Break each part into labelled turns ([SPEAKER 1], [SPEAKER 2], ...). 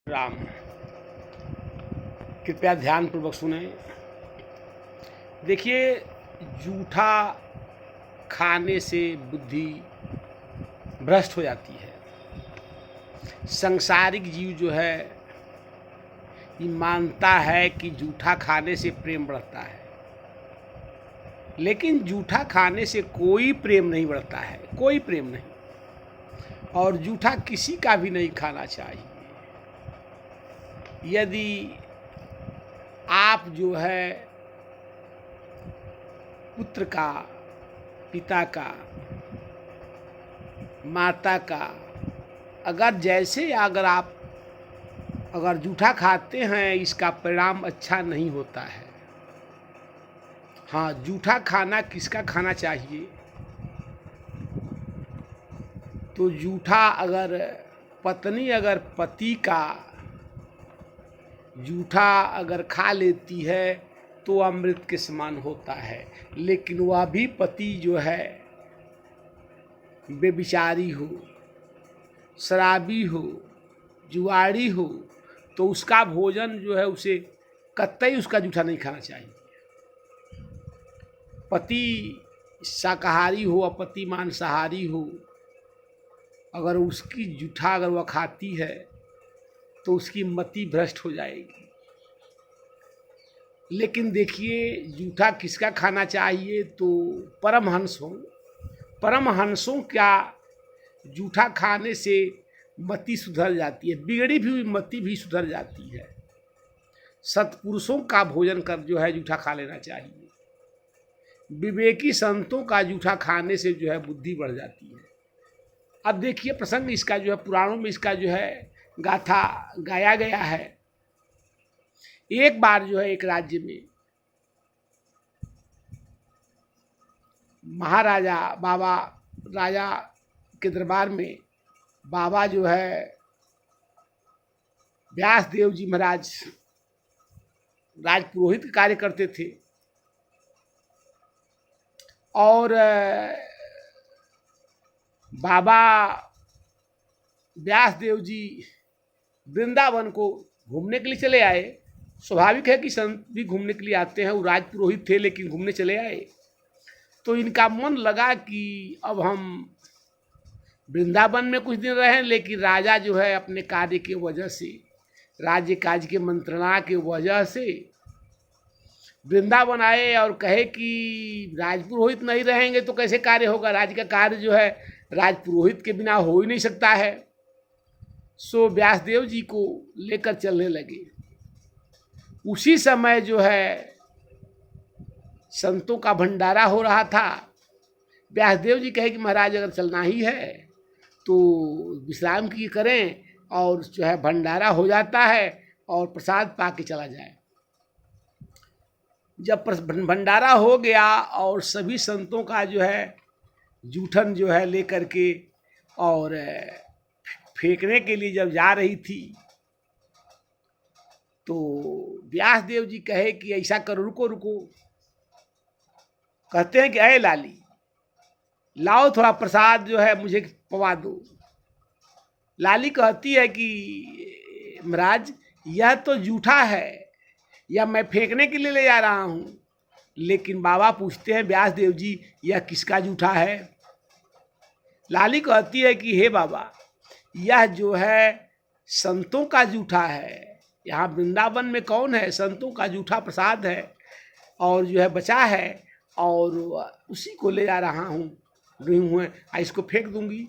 [SPEAKER 1] राम, कृपया ध्यान पूर्वक सुने। देखिए, जूठा खाने से बुद्धि भ्रष्ट हो जाती है। सांसारिक जीव जो है ये मानता है कि जूठा खाने से प्रेम बढ़ता है, लेकिन जूठा खाने से कोई प्रेम नहीं बढ़ता है, कोई प्रेम नहीं। और जूठा किसी का भी नहीं खाना चाहिए। यदि आप जो है पुत्र का, पिता का, माता का, अगर जूठा खाते हैं, इसका परिणाम अच्छा नहीं होता है। हाँ, जूठा खाना किसका खाना चाहिए? तो जूठा पत्नी अगर पति का जूठा अगर खा लेती है तो अमृत के समान होता है। लेकिन वह भी पति जो है बेविचारी हो, शराबी हो, जुआड़ी हो, तो उसका भोजन जो है उसे कतई उसका जूठा नहीं खाना चाहिए। पति शाकाहारी हो और पति मांसाहारी हो, अगर उसकी जूठा अगर वह खाती है तो उसकी मति भ्रष्ट हो जाएगी। लेकिन देखिए, जूठा किसका खाना चाहिए? तो परमहंसों क्या जूठा खाने से मति सुधर जाती है, बिगड़ी भी हुई मति भी सुधर जाती है। सत्पुरुषों का भोजन कर जो है जूठा खा लेना चाहिए। विवेकी संतों का जूठा खाने से जो है बुद्धि बढ़ जाती है। अब देखिए, प्रसंग इसका जो है पुराणों में इसका जो है गाथा गाया गया है। एक बार जो है एक राज्य में महाराजा बाबा राजा के दरबार में बाबा जो है व्यास देव जी महाराज राजपुरोहित का कार्य करते थे। और बाबा व्यास देव जी वृंदावन को घूमने के लिए चले आए। स्वाभाविक है कि संत भी घूमने के लिए आते हैं, वो राजपुरोहित थे लेकिन घूमने चले आए। तो इनका मन लगा कि अब हम वृंदावन में कुछ दिन रहें, लेकिन राजा जो है अपने कार्य की वजह से, राज्य काज के मंत्रणा की वजह से वृंदावन आए और कहे कि राजपुरोहित नहीं रहेंगे तो कैसे कार्य होगा। राज्य का कार्य जो है राजपुरोहित के बिना हो ही नहीं सकता है। सो व्यासदेव जी को लेकर चलने लगे। उसी समय जो है संतों का भंडारा हो रहा था। व्यासदेव जी कहे कि महाराज अगर चलना ही है तो विश्राम की करें, और जो है भंडारा हो जाता है और प्रसाद पा के चला जाए। जब भंडारा हो गया और सभी संतों का जो है जूठन जो है लेकर के और फेंकने के लिए जब जा रही थी, तो व्यासदेव जी कहे कि ऐसा करो, रुको रुको। कहते हैं कि अरे लाली, लाओ थोड़ा प्रसाद जो है मुझे पवा दो। लाली कहती है कि महाराज यह तो जूठा है, या मैं फेंकने के लिए ले जा रहा हूँ। लेकिन बाबा पूछते हैं व्यासदेव जी यह किसका जूठा है? लाली कहती है कि हे बाबा, यह जो है संतों का जूठा है। यहाँ वृंदावन में कौन है? संतों का जूठा प्रसाद है और जो है बचा है, और उसी को ले जा रहा हूँ, इसको फेंक दूंगी।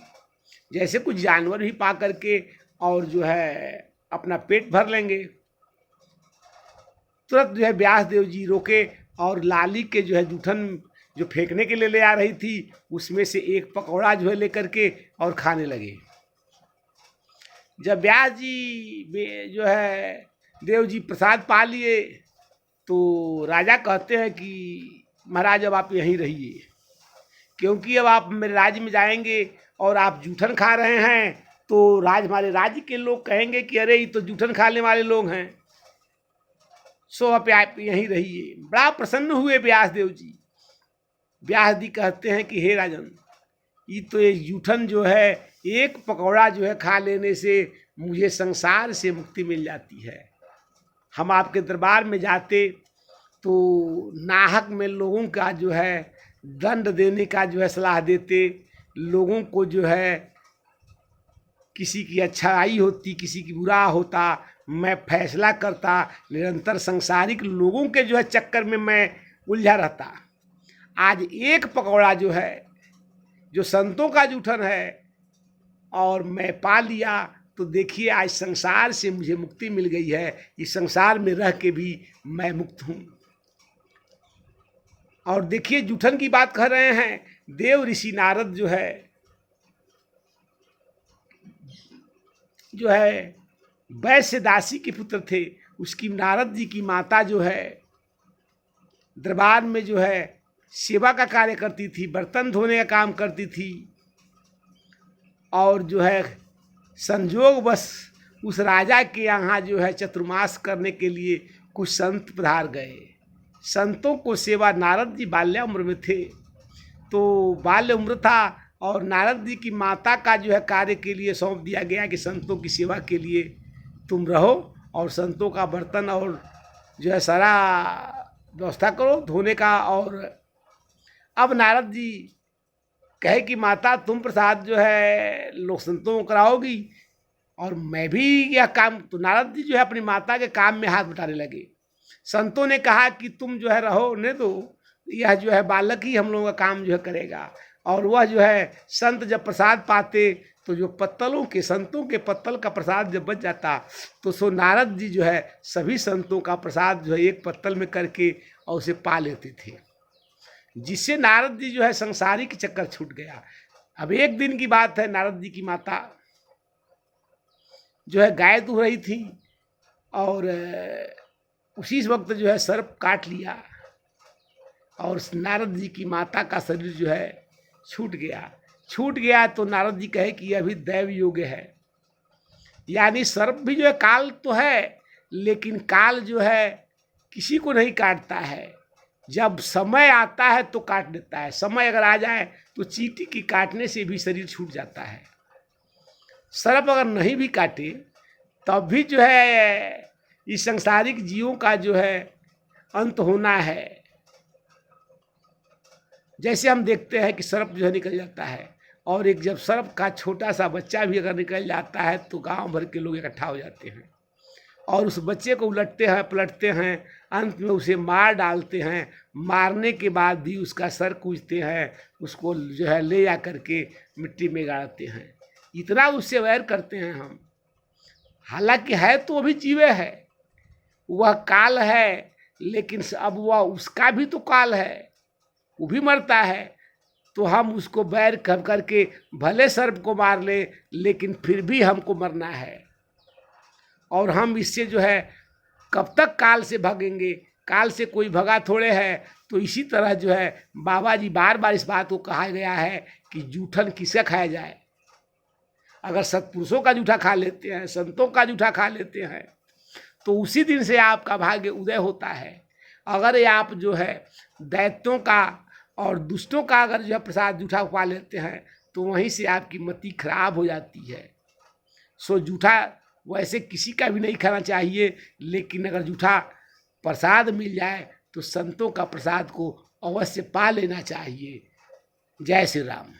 [SPEAKER 1] जैसे कुछ जानवर भी पा करके और जो है अपना पेट भर लेंगे। तुरंत जो है व्यासदेव जी रोके और लाली के जो है जूठन जो फेंकने के लिए ले आ रही थी उसमें से एक पकौड़ा जो है लेकर के और खाने लगे। जब व्यास जी जो है देव जी प्रसाद पा लिए तो राजा कहते हैं कि महाराज अब आप यहीं रहिए, क्योंकि अब आप मेरे राज्य में जाएंगे और आप जूठन खा रहे हैं तो हमारे राज्य के लोग कहेंगे कि अरे ये तो जूठन खाने वाले लोग हैं। सो आप यहीं रहिए। बड़ा प्रसन्न हुए व्यासदेव जी। व्यास जी कहते हैं कि हे राजन, ये तो ये जूठन जो है एक पकौड़ा जो है खा लेने से मुझे संसार से मुक्ति मिल जाती है। हम आपके दरबार में जाते तो नाहक में लोगों का जो है दंड देने का जो है सलाह देते, लोगों को जो है किसी की अच्छाई होती किसी की बुरा होता मैं फैसला करता, निरंतर सांसारिक लोगों के जो है चक्कर में मैं उलझा रहता। आज एक पकौड़ा जो है जो संतों का जूठन है और मैं पा लिया, तो देखिए आज संसार से मुझे मुक्ति मिल गई है। इस संसार में रह के भी मैं मुक्त हूँ। और देखिए जूठन की बात कर रहे हैं, देव ऋषि नारद जो है वैश्य दासी के पुत्र थे। उसकी नारद जी की माता जो है दरबार में जो है सेवा का कार्य करती थी, बर्तन धोने का काम करती थी। और जो है संजोग बस उस राजा के यहाँ जो है चतुर्मास करने के लिए कुछ संत पधार गए। संतों को सेवा, नारद जी बाल्य उम्र में थे, तो बाल्य उम्र था और नारद जी की माता का जो है कार्य के लिए सौंप दिया गया कि संतों की सेवा के लिए तुम रहो और संतों का बर्तन और जो है सारा व्यवस्था करो धोने का। और अब नारद जी कहे कि माता तुम प्रसाद जो है लोग संतों को कराओगी और मैं भी यह काम, तो नारद जी जो है अपनी माता के काम में हाथ बटाने लगे। संतों ने कहा कि तुम जो है रहो ने दो, यह जो है बालक ही हम लोगों का काम जो है करेगा। और वह जो है संत जब प्रसाद पाते तो जो पत्तलों के संतों के पत्तल का प्रसाद जब बच जाता तो सो नारद जी जो है सभी संतों का प्रसाद जो है एक पत्तल में करके और उसे पा लेते थे, जिससे नारद जी जो है संसारिक चक्कर छूट गया। अब एक दिन की बात है, नारद जी की माता जो है गाय दूह रही थी और उसी वक्त जो है सर्प काट लिया और नारद जी की माता का शरीर जो है छूट गया। तो नारद जी कहे कि यह भी दैव योग है, यानी सर्प भी जो है काल तो है, लेकिन काल जो है किसी को नहीं काटता है। जब समय आता है तो काट देता है, समय अगर आ जाए तो चींटी की काटने से भी शरीर छूट जाता है। सर्प अगर नहीं भी काटे तब भी जो है इस सांसारिक जीवों का जो है अंत होना है। जैसे हम देखते हैं कि सर्प जो है निकल जाता है, और एक जब सर्प का छोटा सा बच्चा भी अगर निकल जाता है तो गांव भर के लोग इकट्ठा हो जाते हैं और उस बच्चे को उलटते हैं पलटते हैं, अंत में उसे मार डालते हैं। मारने के बाद भी उसका सर कूचते हैं, उसको जो है ले जा करके मिट्टी में गाड़ते हैं। इतना उससे वैर करते हैं हम। हालांकि है तो वो भी जीवे है, वह काल है, लेकिन अब वह उसका भी तो काल है, वो भी मरता है। तो हम उसको बैर कर करके भले सर्प को मार ले, लेकिन फिर भी हमको मरना है। और हम इससे जो है कब तक काल से भागेंगे, काल से कोई भगा थोड़े है। तो इसी तरह जो है बाबा जी बार बार इस बात को कहा गया है कि जूठन किसे खाया जाए। अगर सत्पुरुषों का जूठा खा लेते हैं, संतों का जूठा खा लेते हैं, तो उसी दिन से आपका भाग्य उदय होता है। अगर आप जो है दैत्यों का और दुष्टों का अगर जो है प्रसाद जूठा पा लेते हैं तो वहीं से आपकी मति खराब हो जाती है। सो जूठा वैसे किसी का भी नहीं खाना चाहिए, लेकिन अगर जूठा प्रसाद मिल जाए तो संतों का प्रसाद को अवश्य पा लेना चाहिए। जय श्री राम।